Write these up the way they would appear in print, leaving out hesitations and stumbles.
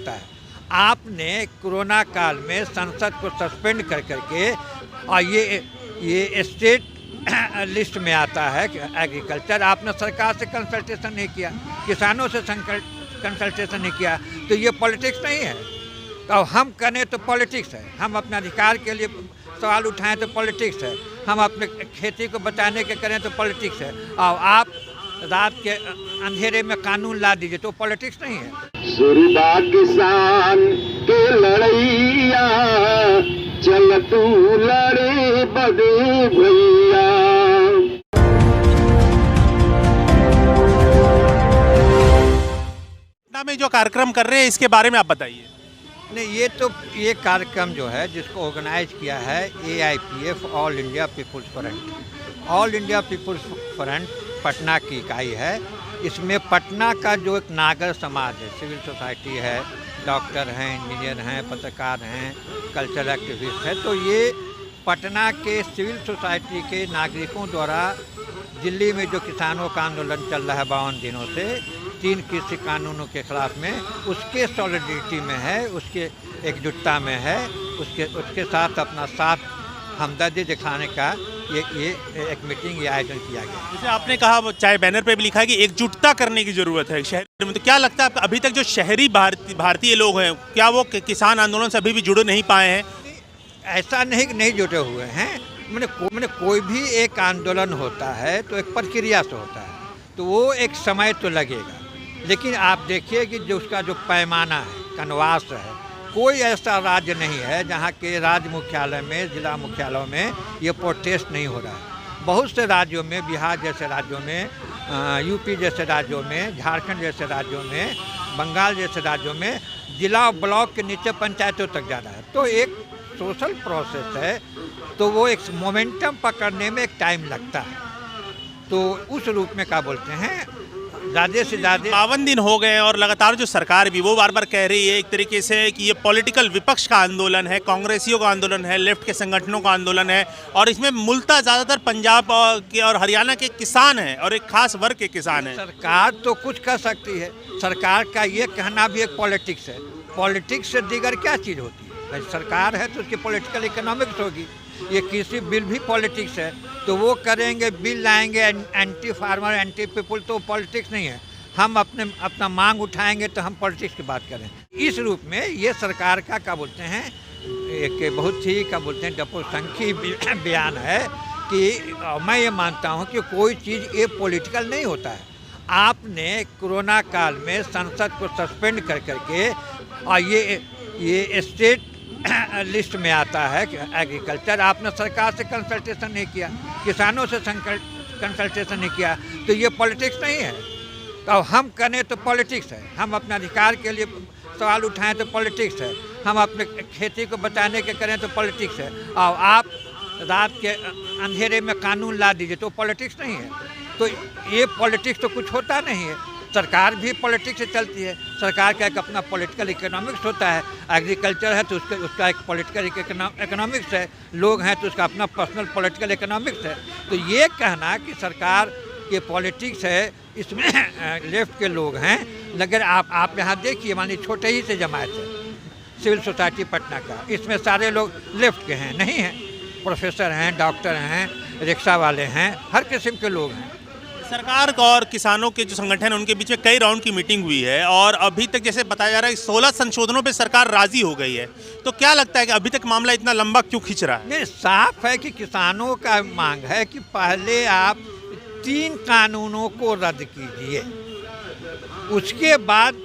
होता है। आपने कोरोना काल में संसद को सस्पेंड कर करके और ये स्टेट लिस्ट में आता है एग्रीकल्चर, आपने सरकार से कंसल्टेशन नहीं किया, किसानों से कंसल्टेशन नहीं किया, तो ये पॉलिटिक्स नहीं है। तो हम करें तो पॉलिटिक्स है, हम अपने अधिकार के लिए सवाल उठाएं तो पॉलिटिक्स है, हम अपने खेती को बचाने के करें तो पॉलिटिक्स है, और आप रात के अंधेरे में कानून ला दीजिए तो पॉलिटिक्स नहीं है। सुरबा किसान के लड़ैया चल तू लड़े बदे भैया। में जो कार्यक्रम कर रहे हैं इसके बारे में आप बताइए। नहीं, ये कार्यक्रम जो है जिसको ऑर्गेनाइज किया है AIPF, all India people's front. All India people's front Patna की इकाई है। इसमें पटना का जो एक नागर समाज है, सिविल सोसाइटी है, डॉक्टर हैं, इंजीनियर हैं, पत्रकार हैं, कल्चरल एक्टिविस्ट है, तो ये पटना के सिविल सोसाइटी के नागरिकों द्वारा दिल्ली में जो किसानों का आंदोलन चल रहा है 52 दिनों से 3 कृषि कानूनों के खिलाफ में, उसके सॉलिडिटी में है, उसके एकजुटता में है, उसके साथ अपना साथ हमदर्दी दिखाने का ये एक मीटिंग ये आयोजन किया गया। जैसे आपने कहा, चाहे बैनर पे भी लिखा है कि एकजुटता करने की ज़रूरत है शहर में, तो क्या लगता है आपको अभी तक जो शहरी भारतीय लोग हैं, क्या वो किसान आंदोलन से अभी भी जुड़ नहीं पाए हैं? ऐसा नहीं जुटे हुए हैं। मैंने कोई भी एक आंदोलन होता है तो एक प्रक्रिया से होता है, तो वो एक समय तो लगेगा, लेकिन आप देखिए कि जो उसका जो पैमाना है, कनवास है, कोई ऐसा राज्य नहीं है जहाँ के राज्य मुख्यालय में, जिला मुख्यालयों में ये प्रोटेस्ट नहीं हो रहा है। बहुत से राज्यों में, बिहार जैसे राज्यों में, यूपी जैसे राज्यों में, झारखंड जैसे राज्यों में, बंगाल जैसे राज्यों में जिला ब्लॉक के नीचे पंचायतों तक जा रहा है। तो एक सोशल प्रोसेस है, तो वो एक मोमेंटम पकड़ने में एक टाइम लगता है। तो उस रूप में क्या बोलते हैं, ज़्यादा से ज़्यादा 52 दिन हो गए और लगातार जो सरकार भी वो बार बार कह रही है एक तरीके से कि ये पॉलिटिकल विपक्ष का आंदोलन है, कांग्रेसियों का आंदोलन है, लेफ्ट के संगठनों का आंदोलन है, और इसमें मूलतः ज़्यादातर पंजाब और हरियाणा के किसान हैं और एक खास वर्ग के किसान हैं। सरकार तो कुछ कर सकती है, सरकार का ये कहना भी एक पॉलिटिक्स है। पॉलिटिक्स से दीगर क्या चीज़ होती है? भाई सरकार है तो उसकी पॉलिटिकल इकोनॉमिक्स होगी। ये कृषि बिल भी पॉलिटिक्स है, तो वो करेंगे, बिल लाएंगे एंटी फार्मर, एंटी पीपुल, तो पॉलिटिक्स नहीं है। हम अपना मांग उठाएंगे तो हम पॉलिटिक्स की बात करें। इस रूप में ये सरकार का क्या बोलते हैं, एक बहुत ही क्या बोलते हैं डपोसंखी बयान है कि मैं ये मानता हूँ कि कोई चीज़ ये पॉलिटिकल नहीं होता है। आपने कोरोना काल में संसद को सस्पेंड कर करके और ये स्टेट लिस्ट में आता है एग्रीकल्चर, आपने सरकार से कंसल्टेशन नहीं किया, किसानों से कंसल्टेशन नहीं किया, तो ये पॉलिटिक्स नहीं है। तो हम करें तो पॉलिटिक्स है, हम अपने अधिकार के लिए सवाल उठाएं तो पॉलिटिक्स है, हम अपने खेती को बचाने के करें तो पॉलिटिक्स है, और आप रात के अंधेरे में कानून ला दीजिए तो पॉलिटिक्स नहीं है। तो ये पॉलिटिक्स तो कुछ होता नहीं है। सरकार भी पॉलिटिक्स से चलती है, सरकार का एक अपना पॉलिटिकल इकोनॉमिक्स होता है। एग्रीकल्चर है तो उसका एक पॉलिटिकल इकोनॉमिक्स है, लोग हैं तो उसका अपना पर्सनल पॉलिटिकल इकोनॉमिक्स है। तो ये कहना कि सरकार के पॉलिटिक्स है, इसमें लेफ्ट के लोग हैं। लेकिन आप यहाँ देखिए, मान लीजिए छोटे ही से जमात है सिविल सोसाइटी पटना का, इसमें सारे लोग लेफ्ट के हैं नहीं हैं, प्रोफेसर हैं, डॉक्टर हैं, रिक्शा वाले हैं, हर किस्म के लोग हैं। सरकार और किसानों के जो संगठन हैं उनके बीच में कई राउंड की मीटिंग हुई है और अभी तक जैसे बताया जा रहा है 16 संशोधनों पे सरकार राजी हो गई है, तो क्या लगता है कि अभी तक मामला इतना लंबा क्यों खिंच रहा है? नहीं, साफ है कि किसानों का मांग है कि पहले आप 3 कानूनों को रद्द कीजिए, उसके बाद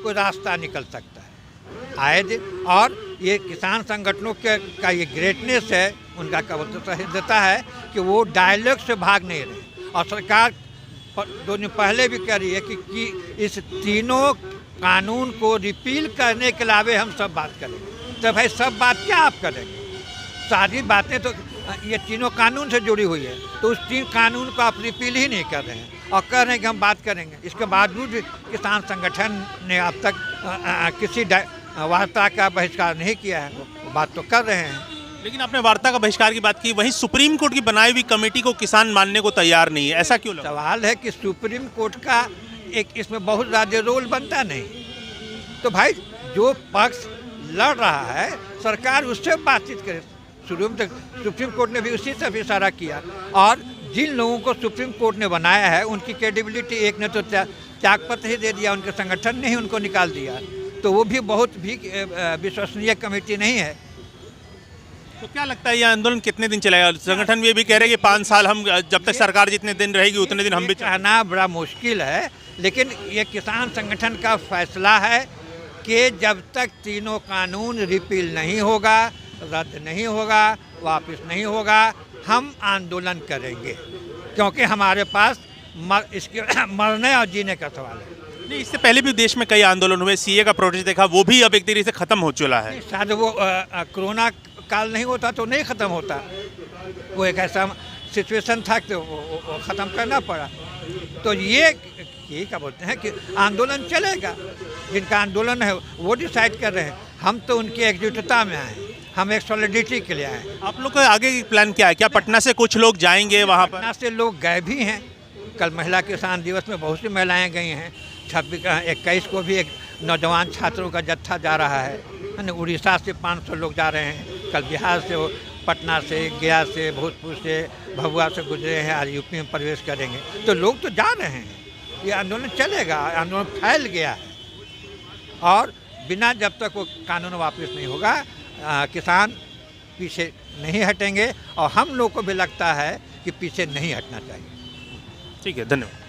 कोई रास्ता निकल सकता है आए दिन। और ये किसान संगठनों का ये ग्रेटनेस है, उनका कविता है कि वो डायलॉग से भाग नहीं रहे। और सरकार 2 दिन पहले भी कह रही है कि इस तीनों कानून को रिपील करने के अलावे हम सब बात करेंगे। तो भाई सब बात क्या आप करेंगे? सारी बातें तो ये तीनों कानून से जुड़ी हुई है, तो उस 3 कानून को आप रिपील ही नहीं कर रहे हैं और कह रहे हैं कि हम बात करेंगे। इसके बावजूद भी किसान संगठन ने अब तक किसी वार्ता का बहिष्कार नहीं किया है, वो बात तो कर रहे हैं। लेकिन आपने वार्ता का बहिष्कार की बात की, वहीं सुप्रीम कोर्ट की बनाई हुई कमेटी को किसान मानने को तैयार नहीं है, ऐसा क्यों लगा? सवाल है कि सुप्रीम कोर्ट का एक इसमें बहुत ज़्यादा रोल बनता नहीं। तो भाई जो पक्ष लड़ रहा है सरकार उससे बातचीत करे। शुरू में तक सुप्रीम कोर्ट ने भी उसी तरफ इशारा किया, और जिन लोगों को सुप्रीम कोर्ट ने बनाया है उनकी क्रेडिबिलिटी, एक ने तो त्यागपत्र ही दे दिया, उनके संगठन ने ही उनको निकाल दिया, तो वो भी बहुत भी विश्वसनीय कमेटी नहीं है। तो क्या लगता है ये आंदोलन कितने दिन चलेगा? संगठन ये भी कह रहे हैं कि 5 साल हम, जब तक सरकार जितने दिन रहेगी उतने दिन हम भी कहना बड़ा मुश्किल है, लेकिन ये किसान संगठन का फैसला है कि जब तक तीनों कानून रिपील नहीं होगा, रद्द नहीं होगा, वापस नहीं होगा, हम आंदोलन करेंगे, क्योंकि हमारे पास इसके मरने और जीने का सवाल है। नहीं, इससे पहले भी देश में कई आंदोलन हुए, सीए का प्रोटेस्ट देखा, वो भी अब एक तरीके से खत्म हो चुका है। शायद वो कोरोना काल नहीं होता तो नहीं ख़त्म होता, वो एक ऐसा सिचुएशन था कि वो ख़त्म करना पड़ा। तो ये क्या बोलते हैं कि आंदोलन चलेगा, जिनका आंदोलन है वो डिसाइड कर रहे हैं, हम तो उनकी एकजुटता में आए, हम एक सॉलिडिटी के लिए आए। आप लोग का आगे प्लान क्या है? क्या पटना से कुछ लोग जाएंगे वहाँ पर? पटना से लोग गए भी हैं, कल महिला किसान दिवस में बहुत सी महिलाएं गई हैं। 21 को भी एक नौजवान छात्रों का जत्था जा रहा है, उड़ीसा से 500 लोग जा रहे हैं, कल बिहार से, पटना से, गया से, भोजपुर से, भभुआ से गुजरे हैं, आज यूपी में प्रवेश करेंगे। तो लोग तो जा रहे हैं, ये आंदोलन चलेगा, आंदोलन फैल गया है, और बिना जब तक वो कानून वापस नहीं होगा किसान पीछे नहीं हटेंगे, और हम लोग को भी लगता है कि पीछे नहीं हटना चाहिए। ठीक है, धन्यवाद।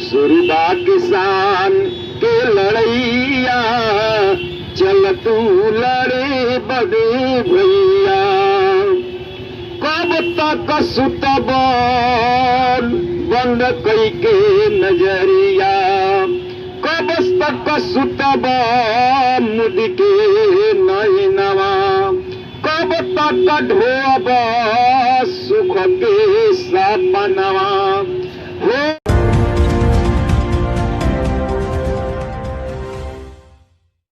सुरबा किसान के लड़ैया, चल तू लड़े बड़े भैया। कब तक सुतब बंद कई के नजरिया, कब तक सुतब मुद के नैनवा, कब तक ढोब सुख के सपनवा।